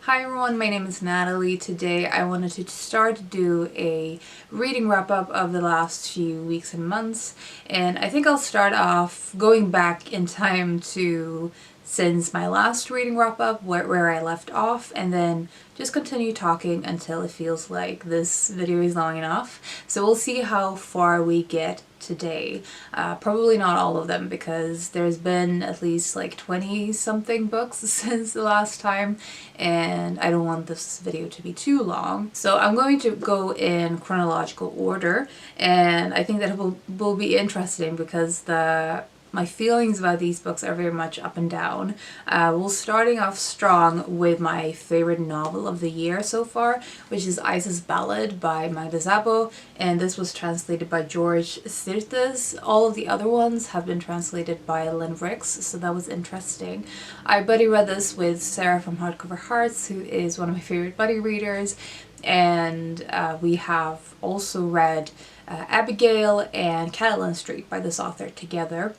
Hi everyone, my name is Natalie. Today I wanted to start to do a reading wrap up of the last few weeks and months, and I think I'll start off going back in time to since my last reading wrap up where I left off, and then just continue talking until it feels like this video is long enough. So we'll see how far we get today. Probably not all of them because there's been at least like 20 something books since the last time, and I don't want this video to be too long. So I'm going to go in chronological order, and I think that will be interesting because my feelings about these books are very much up and down. We're starting off strong with my favorite novel of the year so far, which is Isis Ballad by Magda Szabo, and this was translated by George Szirtes. All of the other ones have been translated by Lynn Ricks, so that was interesting. I buddy read this with Sarah from Hardcover Hearts, who is one of my favorite buddy readers, and we have also read Abigail and Catalan Street by this author together.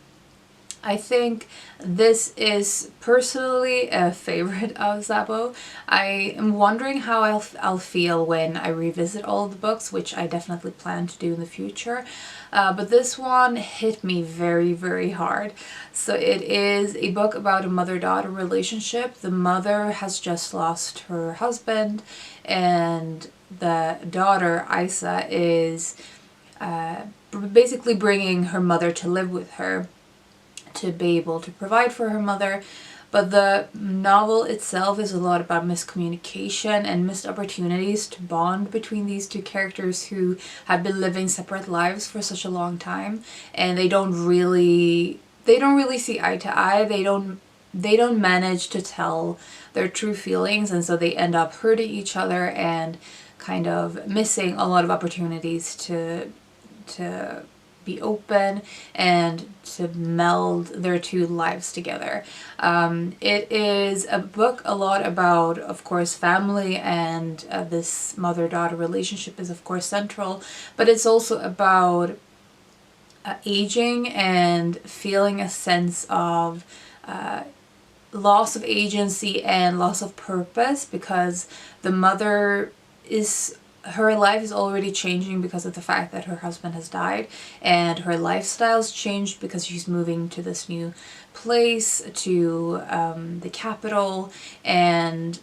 I think this is personally a favorite of Szabo. I am wondering how I'll feel when I revisit all of the books, which I definitely plan to do in the future. But this one hit me very, very hard. So it is a book about a mother-daughter relationship. The mother has just lost her husband, and the daughter, Isa, is basically bringing her mother to live with her, to be able to provide for her mother. But the novel itself is a lot about miscommunication and missed opportunities to bond between these two characters who have been living separate lives for such a long time, and they don't really see eye to eye. They don't manage to tell their true feelings, and so they end up hurting each other and kind of missing a lot of opportunities to be open and to meld their two lives together. It is a book a lot about, of course, family, and this mother-daughter relationship is of course central, but it's also about aging and feeling a sense of loss of agency and loss of purpose, because the mother her life is already changing because of the fact that her husband has died, and her lifestyle's changed because she's moving to this new place, to the capital, and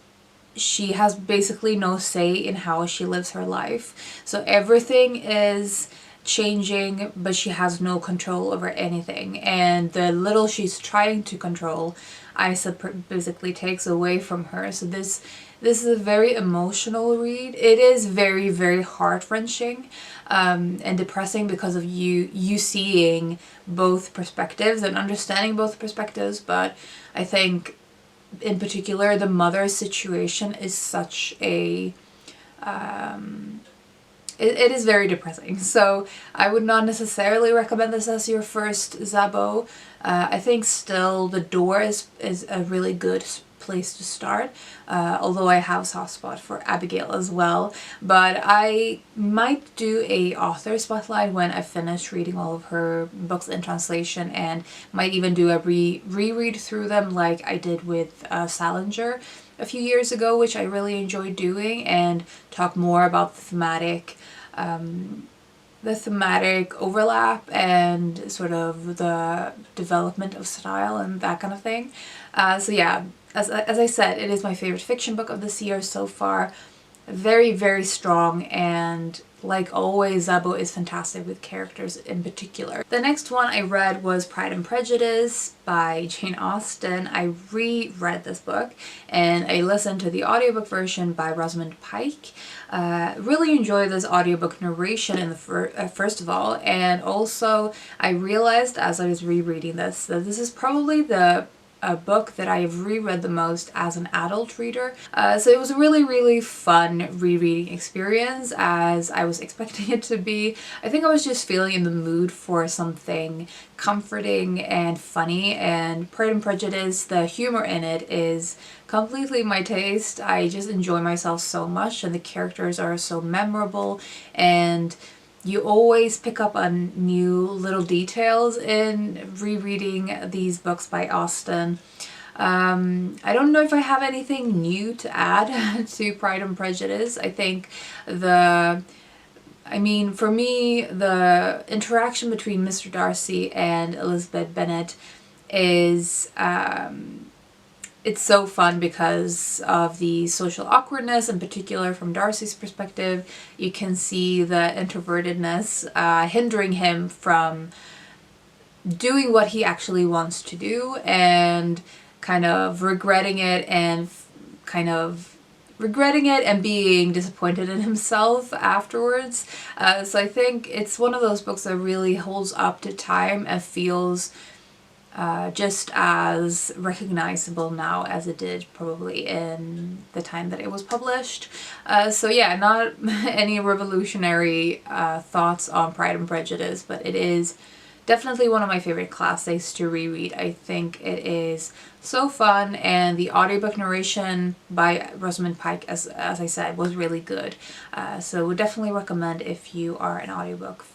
she has basically no say in how she lives her life. So everything is changing, but she has no control over anything, and the little she's trying to control, Isa basically takes away from her. So this is a very emotional read. It is very, very heart-wrenching and depressing because of you seeing both perspectives and understanding both perspectives. But I think in particular the mother's situation is such a it is very depressing. So I would not necessarily recommend this as your first Szabo. I think still The Door is a really good place to start, although I have a soft spot for Abigail as well. But I might do a author spotlight when I finish reading all of her books in translation, and might even do a reread through them like I did with Salinger a few years ago, which I really enjoyed doing, and talk more about the thematic overlap and sort of the development of style and that kind of thing. So yeah, as I said, it is my favorite fiction book of this year so far. Very, very strong, and like always, Szabo is fantastic with characters in particular. The next one I read was Pride and Prejudice by Jane Austen. I reread this book, and I listened to the audiobook version by Rosamund Pike. Really enjoyed this audiobook narration in the first of all, and also I realized as I was rereading this that this is probably a book that I have reread the most as an adult reader. So it was a really, really fun rereading experience, as I was expecting it to be. I think I was just feeling in the mood for something comforting and funny, and Pride and Prejudice, the humor in it is completely my taste. I just enjoy myself so much, and the characters are so memorable, and you always pick up on new little details in rereading these books by Austen. I don't know if I have anything new to add to Pride and Prejudice. I think for me, the interaction between Mr. Darcy and Elizabeth Bennet is it's so fun because of the social awkwardness, in particular from Darcy's perspective. You can see the introvertedness hindering him from doing what he actually wants to do, and kind of regretting it and being disappointed in himself afterwards. So I think it's one of those books that really holds up to time and feels just as recognizable now as it did probably in the time that it was published. So yeah, not any revolutionary thoughts on Pride and Prejudice, but it is definitely one of my favorite classics to reread. I think it is so fun, and the audiobook narration by Rosamund Pike, as I said, was really good. So would definitely recommend if you are an audiobook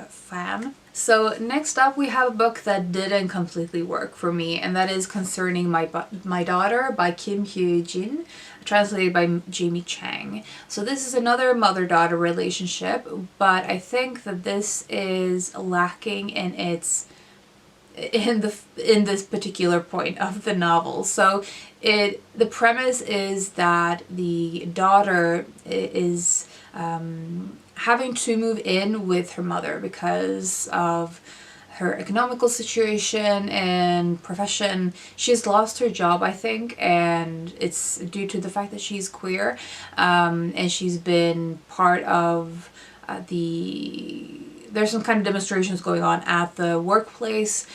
fan. So next up we have a book that didn't completely work for me, and that is Concerning My Daughter by Kim Hye-Jin, translated by Jamie Chang. So this is another mother-daughter relationship, but I think that this is lacking in this particular point of the novel. So the premise is that the daughter is having to move in with her mother because of her economical situation and profession. She's lost her job, I think, and it's due to the fact that she's queer, and she's been part of there's some kind of demonstrations going on at the workplace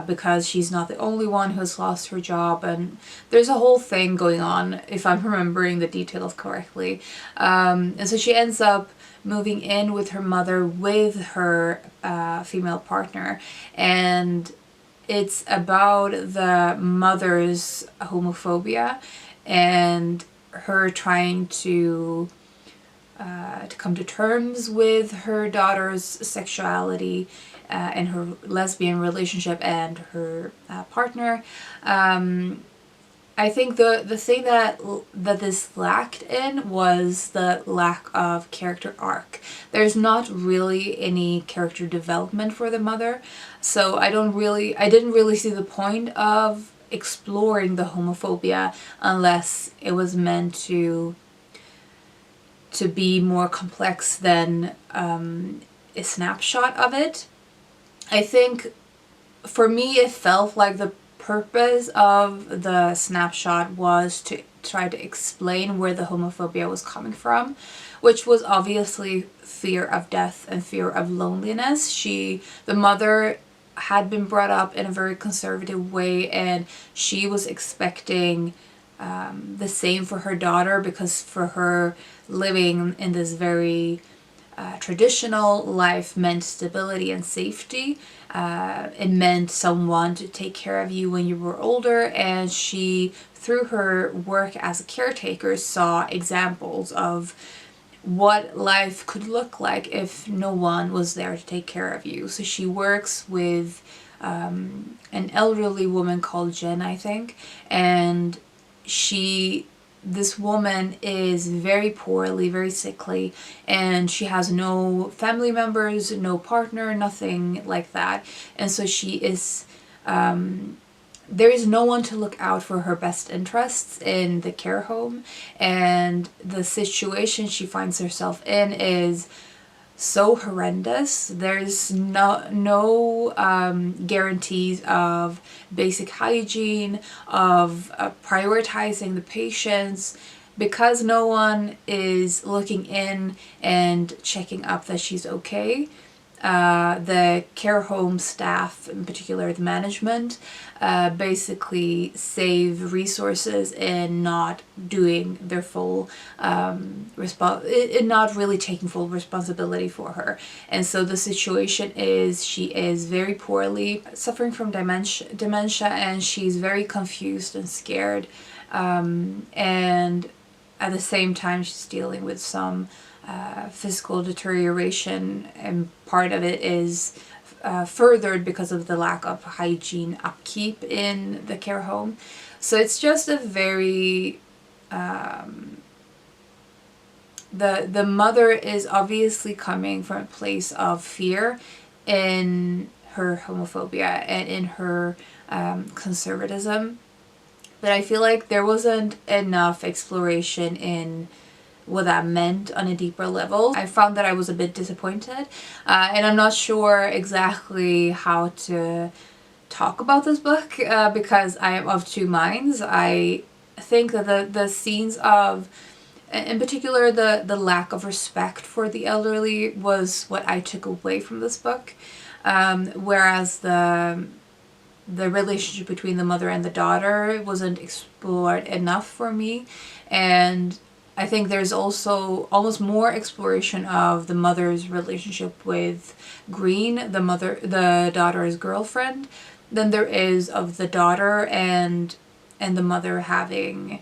because she's not the only one who's lost her job, and there's a whole thing going on, if I'm remembering the details correctly. And so she ends up moving in with her mother with her female partner, and it's about the mother's homophobia and her trying to come to terms with her daughter's sexuality and her lesbian relationship and her partner. I think the thing that this lacked in was the lack of character arc. There's not really any character development for the mother, so I didn't really see the point of exploring the homophobia unless it was meant to be more complex than a snapshot of it. I think for me it felt like the purpose of the snapshot was to try to explain where the homophobia was coming from, which was obviously fear of death and fear of loneliness. The mother had been brought up in a very conservative way, and she was expecting the same for her daughter, because for her, living in this very traditional life meant stability and safety. It meant someone to take care of you when you were older, and she, through her work as a caretaker, saw examples of what life could look like if no one was there to take care of you. So she works with an elderly woman called Jen, I think, and this woman is very poorly, very sickly, and she has no family members, no partner, nothing like that. And so she is, there is no one to look out for her best interests in the care home, and the situation she finds herself in is so horrendous. There's no guarantees of basic hygiene, of prioritizing the patients, because no one is looking in and checking up that she's okay. The care home staff, in particular the management, basically save resources in not doing their full in not really taking full responsibility for her. And so the situation is, she is very poorly, suffering from dementia, and she's very confused and scared, and at the same time she's dealing with some physical deterioration, and part of it is furthered because of the lack of hygiene upkeep in the care home. So it's just a very the mother is obviously coming from a place of fear in her homophobia and in her conservatism, but I feel like there wasn't enough exploration in what that meant on a deeper level. I found that I was a bit disappointed, and I'm not sure exactly how to talk about this book because I am of two minds. I think that the scenes of, in particular, the lack of respect for the elderly was what I took away from this book, whereas the relationship between the mother and the daughter wasn't explored enough for me. And I think there's also almost more exploration of the mother's relationship with Green, the daughter's girlfriend, than there is of the daughter and the mother having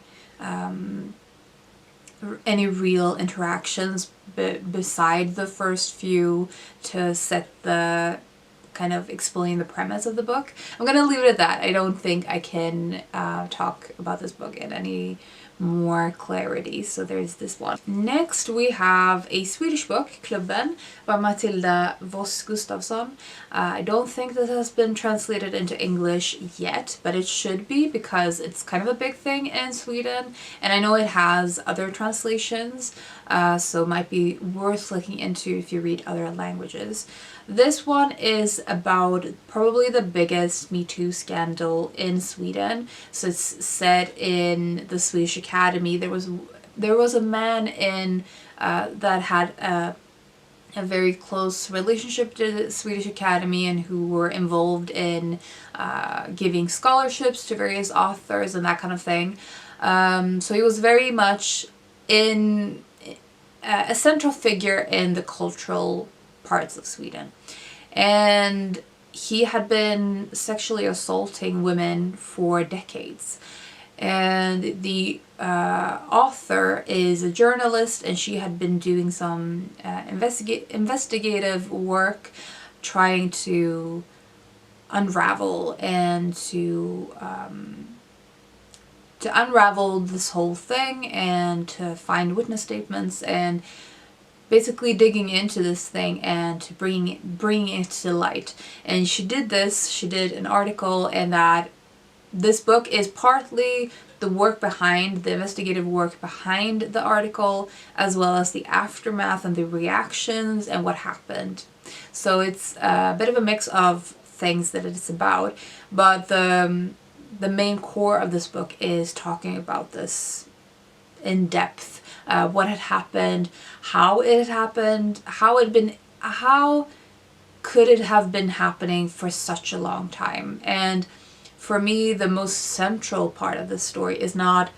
any real interactions beside the first few to set the kind of explain the premise of the book. I'm gonna leave it at that. I don't think I can talk about this book in any more clarity, so there's this one. Next we have a Swedish book, Klubben, by Matilda Voss Gustavsson. I don't think this has been translated into English yet, but it should be because it's kind of a big thing in Sweden, and I know it has other translations, so it might be worth looking into if you read other languages. This one is about probably the biggest Me Too scandal in Sweden. So it's set in the Swedish Academy. There was a man in that had a very close relationship to the Swedish Academy and who were involved in giving scholarships to various authors and that kind of thing. So he was very much in a central figure in the cultural parts of Sweden, and he had been sexually assaulting women for decades. And the author is a journalist, and she had been doing some investigative work trying to unravel and to unravel this whole thing and to find witness statements and basically digging into this thing and to bringing it to light. And she did an article, and that this book is partly the work behind, the investigative work behind the article, as well as the aftermath and the reactions and what happened. So it's a bit of a mix of things that it's about, but the main core of this book is talking about this in depth. What had happened, how it had happened, how could it have been happening for such a long time. And for me, the most central part of the story is not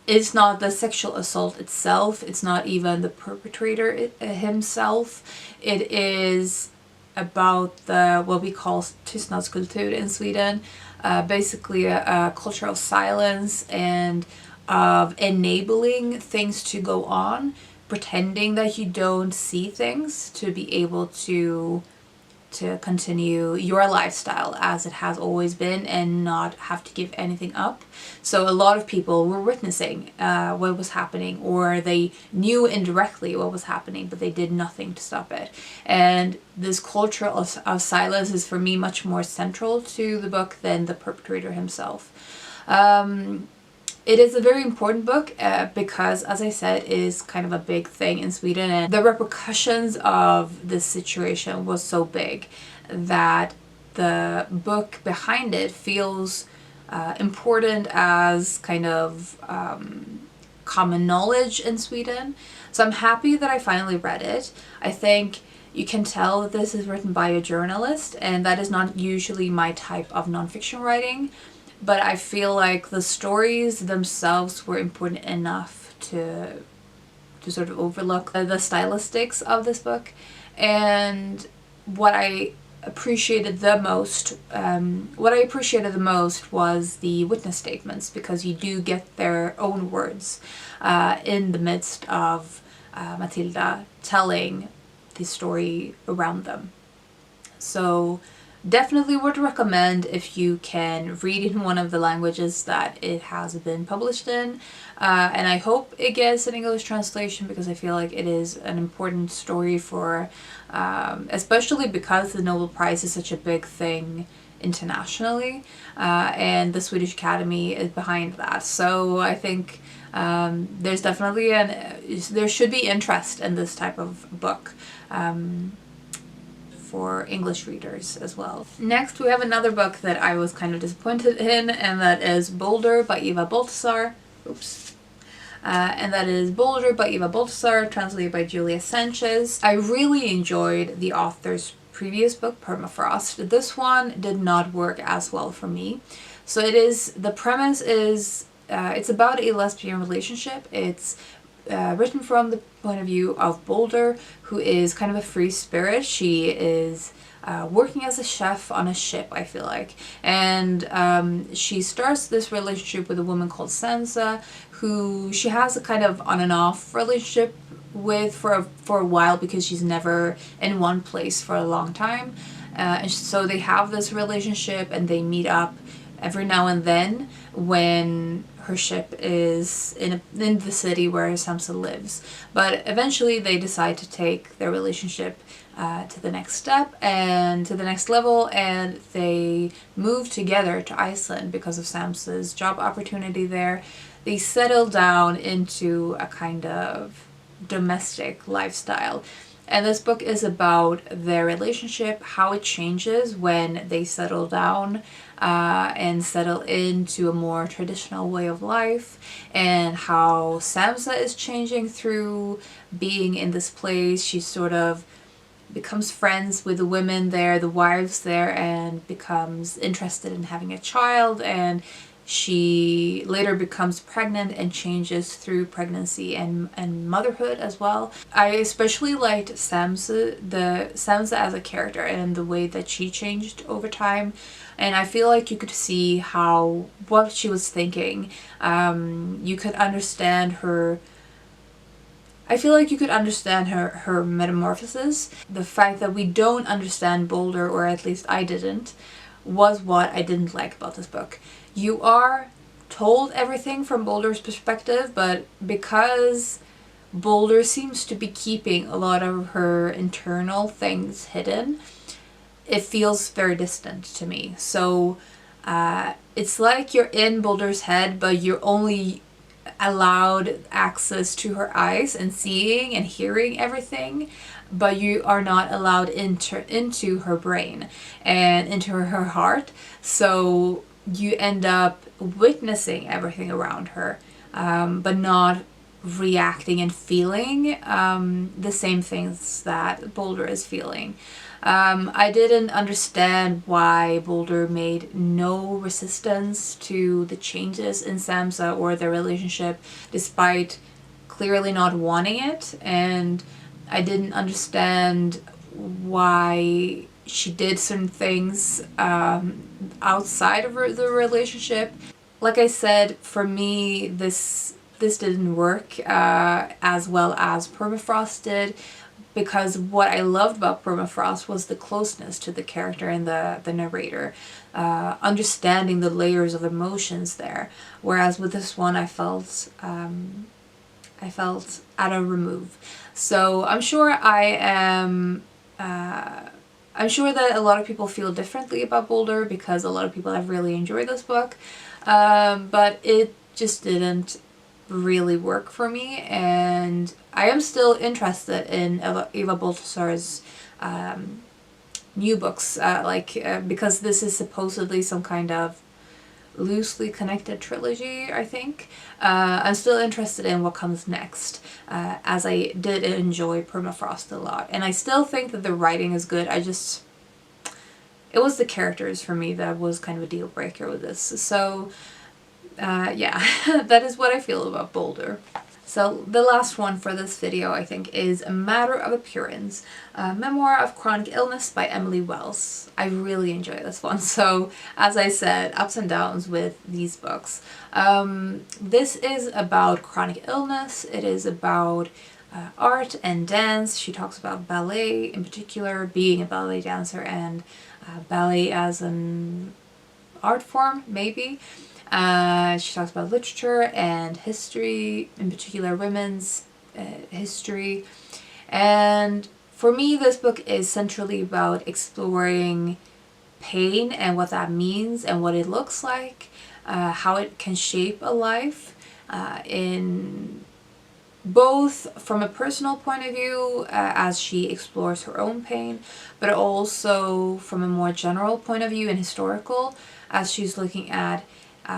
the sexual assault itself. It's not even the perpetrator himself. It is about what we call tystnadskultur in Sweden, basically a culture of silence and of enabling things to go on, pretending that you don't see things to be able to continue your lifestyle as it has always been and not have to give anything up. So a lot of people were witnessing what was happening, or they knew indirectly what was happening, but they did nothing to stop it. And this culture of silence is for me much more central to the book than the perpetrator himself. It is a very important book because, as I said, it is kind of a big thing in Sweden, and the repercussions of this situation was so big that the book behind it feels important as kind of common knowledge in Sweden. So I'm happy that I finally read it. I think you can tell that this is written by a journalist, and that is not usually my type of nonfiction writing. But I feel like the stories themselves were important enough to sort of overlook the stylistics of this book. And what I appreciated the most was the witness statements, because you do get their own words in the midst of Matilda telling the story around them. So definitely would recommend if you can read in one of the languages that it has been published in. And I hope it gets an English translation, because I feel like it is an important story for, especially because the Nobel Prize is such a big thing internationally, and the Swedish Academy is behind that. So I think there's definitely there should be interest in this type of book for English readers as well. Next, we have another book that I was kind of disappointed in, and that is Boulder by Eva Baltasar. Oops. And that is Boulder by Eva Baltasar, translated by Julia Sanches. I really enjoyed the author's previous book, Permafrost. This one did not work as well for me. So the premise is, it's about a lesbian relationship. It's written from the point of view of Boulder, who is kind of a free spirit. She is working as a chef on a ship, I feel like. And she starts this relationship with a woman called Sansa, who she has a kind of on and off relationship with for a while, because she's never in one place for a long time. And so they have this relationship, and they meet up every now and then when her ship is in the city where Samsa lives. But eventually they decide to take their relationship to the next step and to the next level, and they move together to Iceland because of Samsa's job opportunity there. They settle down into a kind of domestic lifestyle. And this book is about their relationship, how it changes when they settle down and settle into a more traditional way of life, and how Samsa is changing through being in this place. She sort of becomes friends with the women there, the wives there, and becomes interested in having a child, and she later becomes pregnant and changes through pregnancy and motherhood as well. I especially liked Samsa as a character and the way that she changed over time. And I feel like you could see what she was thinking. You could understand her. I feel like you could understand her metamorphosis. The fact that we don't understand Boulder, or at least I didn't, was what I didn't like about this book. You are told everything from Boulder's perspective, but because Boulder seems to be keeping a lot of her internal things hidden, it feels very distant to me. So it's like you're in Boulder's head, but you're only allowed access to her eyes and seeing and hearing everything, but you are not allowed into her brain and into her heart. So you end up witnessing everything around her, but not reacting and feeling the same things that Boulder is feeling. I didn't understand why Boulder made no resistance to the changes in Samsa or their relationship, despite clearly not wanting it, and I didn't understand why she did certain things outside of the relationship. Like I said, for me, this didn't work as well as Permafrost did, because what I loved about Permafrost was the closeness to the character and the narrator, understanding the layers of emotions there. Whereas with this one, I felt at a remove. So I'm sure I'm sure that a lot of people feel differently about Boulder, because a lot of people have really enjoyed this book, but it just didn't really work for me, and I am still interested in Eva Baltasar's new books, because this is supposedly some kind of loosely connected trilogy, I think. I'm still interested in what comes next, as I did enjoy Permafrost a lot, and I still think that the writing is good. It was the characters for me that was kind of a deal breaker with this. So yeah, that is what I feel about Boulder. So the last one for this video, I think, is A Matter of Appearance, a Memoir of Chronic Illness by Emily Wells. I really enjoy this one. So as I said, ups and downs with these books. This is about chronic illness. It is about art and dance. She talks about ballet in particular, being a ballet dancer, and ballet as an art form, maybe. She talks about literature and history, in particular women's history. And for me, this book is centrally about exploring pain and what that means and what it looks like, how it can shape a life, in both from a personal point of view, as she explores her own pain, but also from a more general point of view and historical, as she's looking at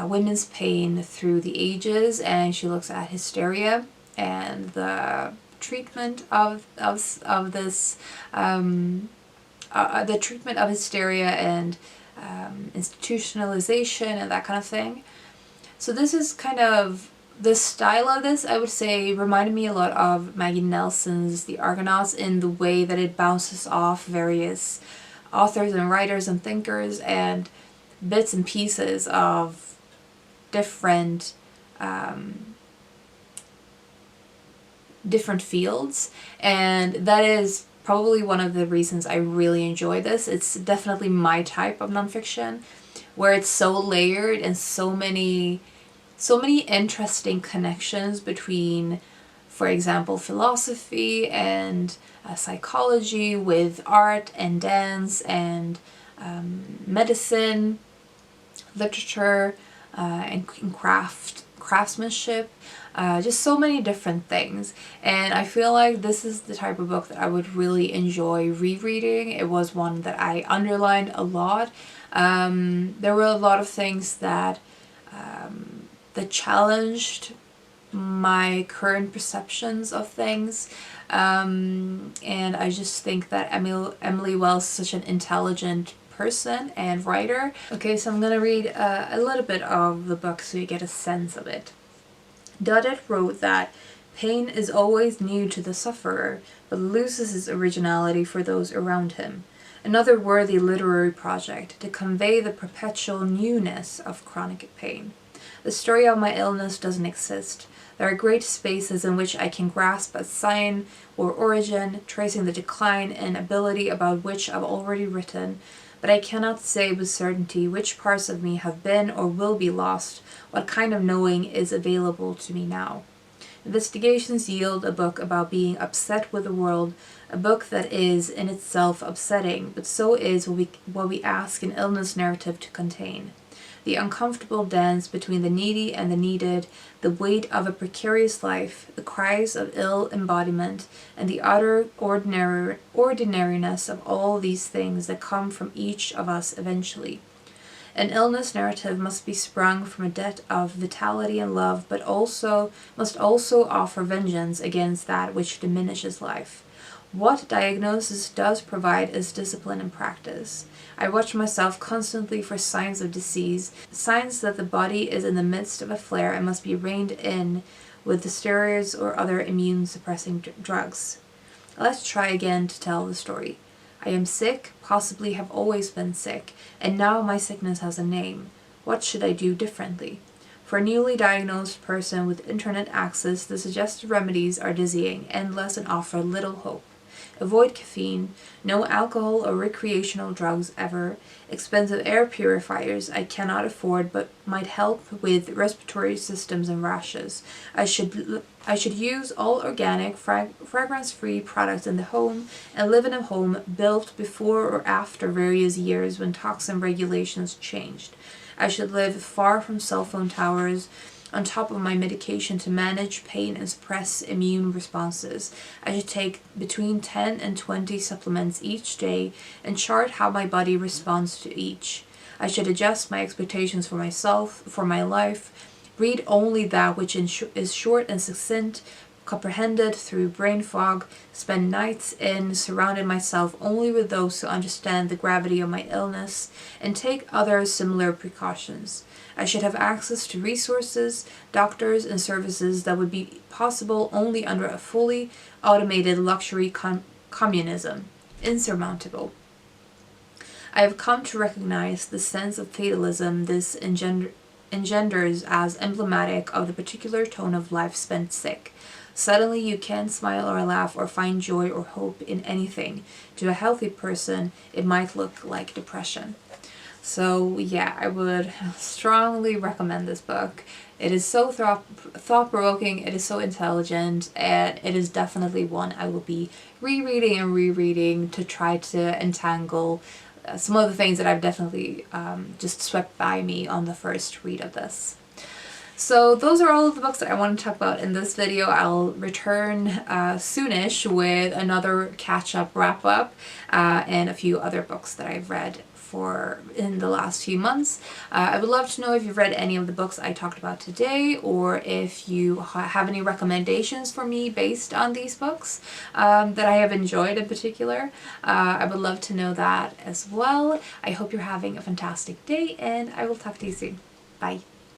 women's pain through the ages, and she looks at hysteria and the treatment of this, the treatment of hysteria and institutionalization and that kind of thing. So this is kind of, the style of this, I would say, reminded me a lot of Maggie Nelson's The Argonauts, in the way that it bounces off various authors and writers and thinkers and bits and pieces of different different fields, and that is probably one of the reasons I really enjoy this. It's definitely my type of nonfiction, where it's so layered and so many interesting connections between, for example, philosophy and psychology, with art and dance and medicine, literature, and craftsmanship. Just so many different things, and I feel like this is the type of book that I would really enjoy rereading. It was one that I underlined a lot. There were a lot of things that challenged my current perceptions of things, and I just think that Emily Wells is such an intelligent person and writer. Okay, so I'm gonna read a little bit of the book so you get a sense of it. Daudet wrote that pain is always new to the sufferer, but loses its originality for those around him. Another worthy literary project to convey the perpetual newness of chronic pain. The story of my illness doesn't exist. There are great spaces in which I can grasp a sign or origin, tracing the decline and ability about which I've already written, but I cannot say with certainty which parts of me have been or will be lost, what kind of knowing is available to me now. Investigations yield a book about being upset with the world, a book that is in itself upsetting, but so is what we ask an illness narrative to contain. The uncomfortable dance between the needy and the needed, the weight of a precarious life, the cries of ill embodiment, and the utter ordinariness of all these things that come from each of us eventually. An illness narrative must be sprung from a debt of vitality and love, but must also offer vengeance against that which diminishes life. What diagnosis does provide is discipline and practice. I watch myself constantly for signs of disease, signs that the body is in the midst of a flare and must be reined in with the steroids or other immune-suppressing drugs. Let's try again to tell the story. I am sick, possibly have always been sick, and now my sickness has a name. What should I do differently? For a newly diagnosed person with internet access, the suggested remedies are dizzying, endless, and offer little hope. Avoid caffeine, no alcohol or recreational drugs ever, expensive air purifiers I cannot afford but might help with respiratory systems and rashes. I should use all organic, fragrance-free products in the home and live in a home built before or after various years when toxin regulations changed. I should live far from cell phone towers, on top of my medication to manage pain and suppress immune responses. I should take between 10 and 20 supplements each day and chart how my body responds to each. I should adjust my expectations for myself, for my life, read only that which is short and succinct, comprehended through brain fog, spend nights in surrounding myself only with those who understand the gravity of my illness, and take other similar precautions. I should have access to resources, doctors, and services that would be possible only under a fully automated luxury communism. Insurmountable. I have come to recognize the sense of fatalism this engenders as emblematic of the particular tone of life spent sick. Suddenly you can smile or laugh or find joy or hope in anything. To a healthy person, it might look like depression. So yeah, I would strongly recommend this book. It is so thought-provoking, it is so intelligent, and it is definitely one I will be rereading and rereading to try to entangle some of the things that I've definitely just swept by me on the first read of this. So those are all of the books that I want to talk about in this video. I'll return soonish with another catch-up wrap-up and a few other books that I've read in the last few months. I would love to know if you've read any of the books I talked about today, or if you have any recommendations for me based on these books that I have enjoyed in particular. I would love to know that as well. I hope you're having a fantastic day, and I will talk to you soon. Bye.